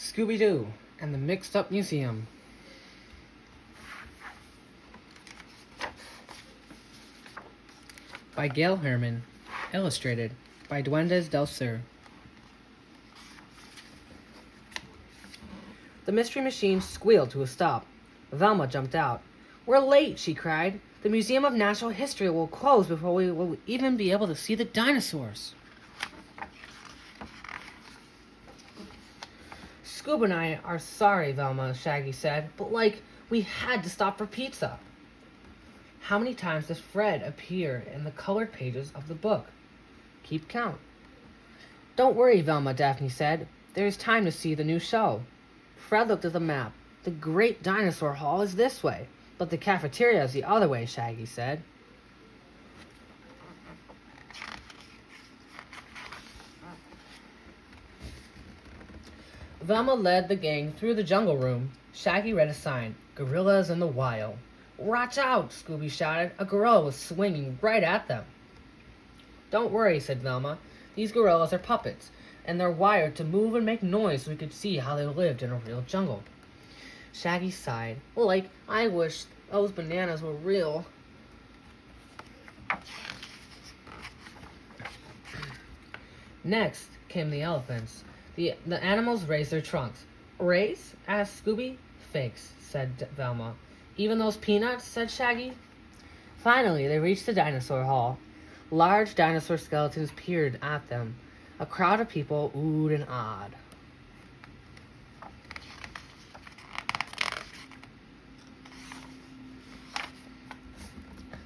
Scooby-Doo and the Mixed-Up Museum. By Gail Herman. Illustrated by Duendes del Sur. The Mystery Machine squealed to a stop. Velma jumped out. "We're late," she cried. "The Museum of Natural History will close before we will even be able to see the dinosaurs." "Scoob and I are sorry, Velma," Shaggy said, "but we had to stop for pizza." "How many times does Fred appear in the colored pages of the book?" "Keep count." "Don't worry, Velma," Daphne said. "There is time to see the new show." Fred looked at the map. "The Great Dinosaur Hall is this way, but the cafeteria is the other way," Shaggy said. Velma led the gang through the jungle room. Shaggy read a sign, "Gorillas in the Wild." "Watch out!" Scooby shouted. A gorilla was swinging right at them. "Don't worry," said Velma. "These gorillas are puppets, and they're wired to move and make noise so we could see how they lived in a real jungle." Shaggy sighed. I wish those bananas were real." Next came the elephants. The animals raised their trunks. "Race?" asked Scooby. "Fakes," said Velma. "Even those peanuts?" said Shaggy. Finally, they reached the dinosaur hall. Large dinosaur skeletons peered at them. A crowd of people oohed and awed.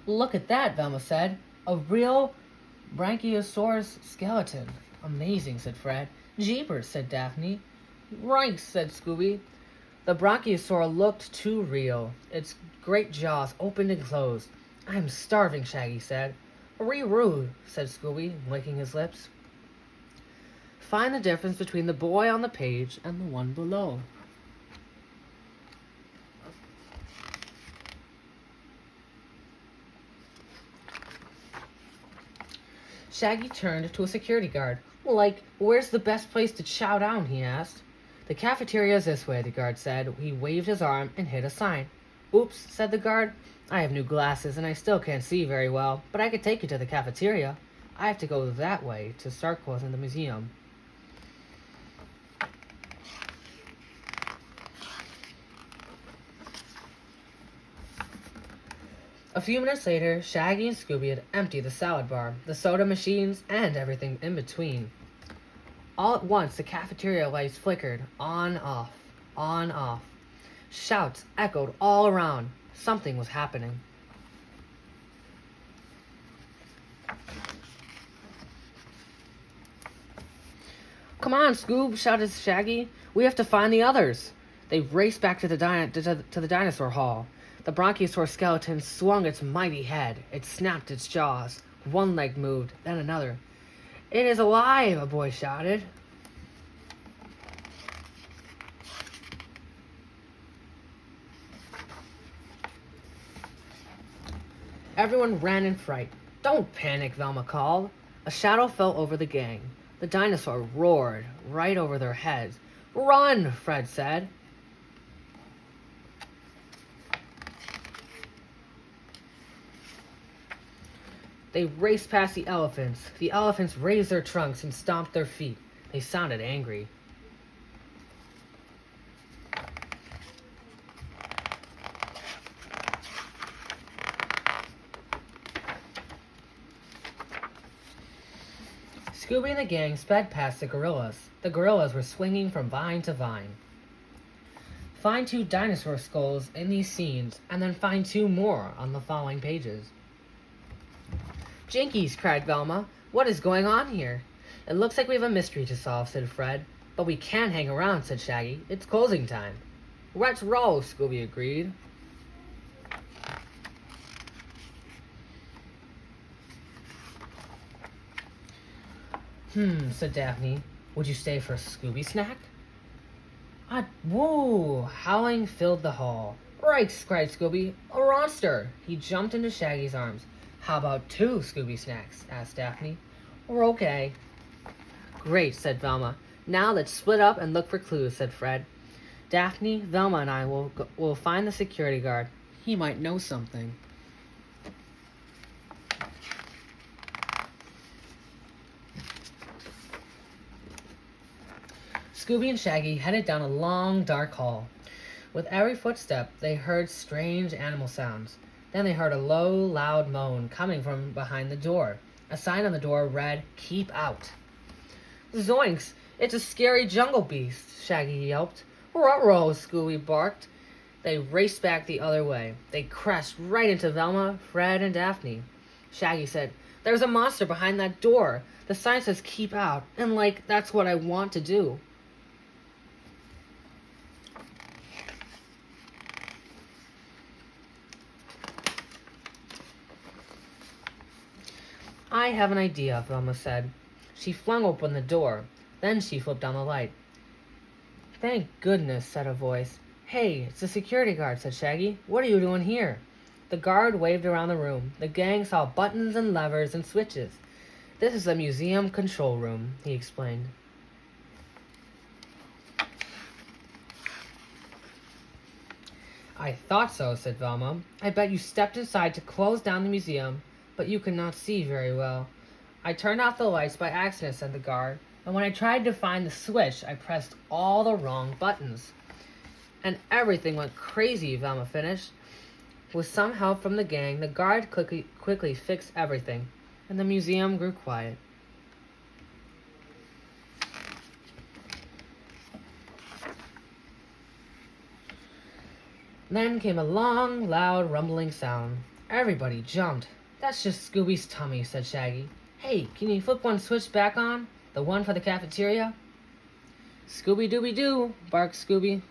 "Look at that," Velma said. "A real Brachiosaurus skeleton." "Amazing," said Fred. "Jeepers," said Daphne. "Right," said Scooby. The Brachiosaur looked too real. Its great jaws opened and closed. "I'm starving," Shaggy said. "Rude," said Scooby, licking his lips. Find the difference between the boy on the page and the one below. Shaggy turned to a security guard. "Where's the best place to chow down?" he asked. "The cafeteria is this way," the guard said. He waved his arm and hit a sign. "Oops," said the guard. "I have new glasses and I still can't see very well, but I could take you to the cafeteria. I have to go that way to start closing the museum." A few minutes later, Shaggy and Scooby had emptied the salad bar, the soda machines, and everything in between. All at once, the cafeteria lights flickered, on, off, on, off. Shouts echoed all around. Something was happening. "Come on, Scoob," shouted Shaggy. "We have to find the others." They raced back to the dinosaur hall. The Brachiosaur skeleton swung its mighty head. It snapped its jaws. One leg moved, then another. "It is alive!" a boy shouted. Everyone ran in fright. "Don't panic," Velma called. A shadow fell over the gang. The dinosaur roared right over their heads. "Run!" Fred said. They raced past the elephants. The elephants raised their trunks and stomped their feet. They sounded angry. Scooby and the gang sped past the gorillas. The gorillas were swinging from vine to vine. Find 2 dinosaur skulls in these scenes, and then find 2 more on the following pages. "Jinkies!" cried Velma. "What is going on here?" "It looks like we have a mystery to solve," said Fred. "But we can't hang around," said Shaggy. "It's closing time." "Let's roll," Scooby agreed. Said Daphne. "Would you stay for a Scooby snack?" Woo! Howling filled the hall. "Right!" cried Scooby. "A monster!" He jumped into Shaggy's arms. "How about 2 Scooby snacks?" asked Daphne. "We're okay." "Great," said Velma. Now let's split up and look for clues, said Fred. Daphne, Velma, and I will find the security guard. He might know something. Scooby and Shaggy headed down a long, dark hall. With every footstep, they heard strange animal sounds. Then they heard a low, loud moan coming from behind the door. A sign on the door read, "Keep out." Zoinks! It's a scary jungle beast, Shaggy yelped. Ruh-roh, Scooby barked. They raced back the other way. They crashed right into Velma, Fred, and Daphne. Shaggy said, "There's a monster behind that door. The sign says keep out, and that's what I want to do." I have an idea, Velma said. She flung open the door. Then she flipped on the light. Thank goodness, said a voice. Hey, it's the security guard, said Shaggy. What are you doing here? The guard waved around the room. The gang saw buttons and levers and switches. This is the museum control room, he explained. I thought so, said Velma. I bet you stepped inside to close down the museum, but you could not see very well. I turned off the lights by accident, said the guard, and when I tried to find the switch, I pressed all the wrong buttons. And everything went crazy, Velma finished. With some help from the gang, the guard quickly fixed everything, and the museum grew quiet. Then came a long, loud, rumbling sound. Everybody jumped. That's just Scooby's tummy, said Shaggy. Hey, can you flip one switch back on? The one for the cafeteria? Scooby-Dooby-Doo, barked Scooby.